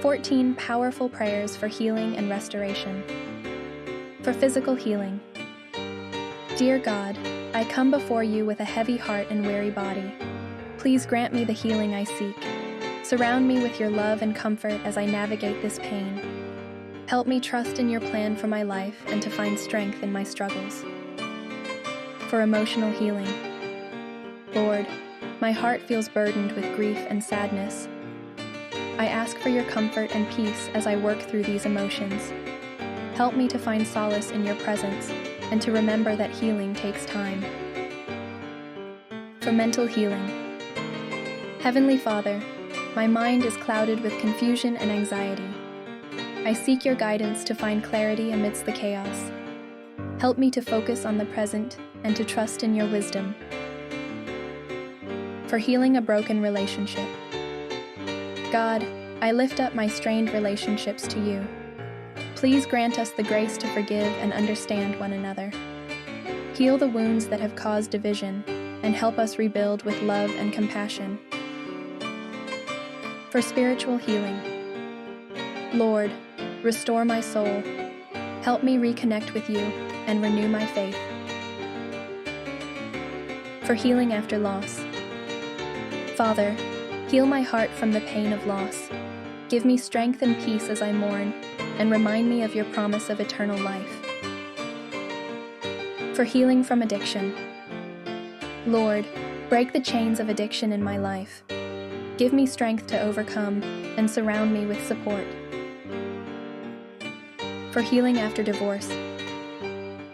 14 powerful prayers for healing and restoration. For physical healing. Dear God, I come before you with a heavy heart and weary body. Please grant me the healing I seek. Surround me with your love and comfort as I navigate this pain. Help me trust in your plan for my life and to find strength in my struggles. For emotional healing. Lord, my heart feels burdened with grief and sadness. I ask for your comfort and peace as I work through these emotions. Help me to find solace in your presence and to remember that healing takes time. For mental healing. Heavenly Father, my mind is clouded with confusion and anxiety. I seek your guidance to find clarity amidst the chaos. Help me to focus on the present and to trust in your wisdom. For healing a broken relationship. God, I lift up my strained relationships to you. Please grant us the grace to forgive and understand one another. Heal the wounds that have caused division and help us rebuild with love and compassion. For spiritual healing. Lord, restore my soul. Help me reconnect with you and renew my faith. For healing after loss. Father, heal my heart from the pain of loss. Give me strength and peace as I mourn, and remind me of your promise of eternal life. For healing from addiction. Lord, break the chains of addiction in my life. Give me strength to overcome and surround me with support. For healing after divorce.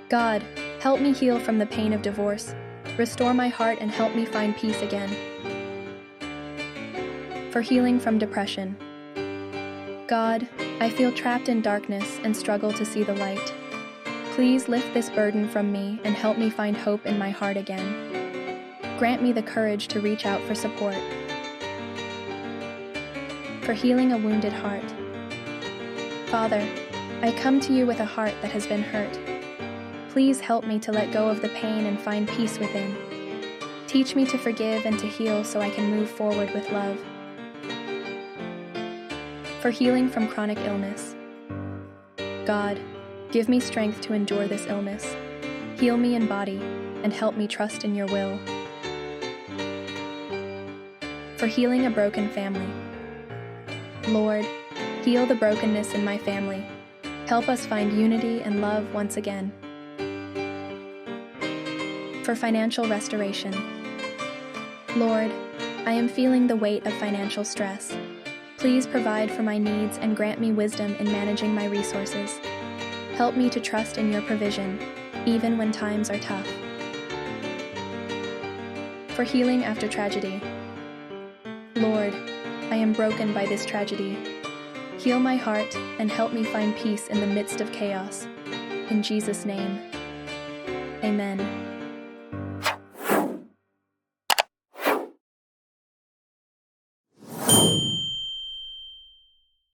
God, help me heal from the pain of divorce. Restore my heart and help me find peace again. For healing from depression. God, I feel trapped in darkness and struggle to see the light. Please lift this burden from me and help me find hope in my heart again. Grant me the courage to reach out for support. For healing a wounded heart. Father, I come to you with a heart that has been hurt. Please help me to let go of the pain and find peace within. Teach me to forgive and to heal so I can move forward with love. For healing from chronic illness. God, give me strength to endure this illness. Heal me in body and help me trust in your will. For healing a broken family. Lord, heal the brokenness in my family. Help us find unity and love once again. For financial restoration. Lord, I am feeling the weight of financial stress. Please provide for my needs and grant me wisdom in managing my resources. Help me to trust in your provision, even when times are tough. For healing after tragedy. Lord, I am broken by this tragedy. Heal my heart and help me find peace in the midst of chaos. In Jesus' name, amen.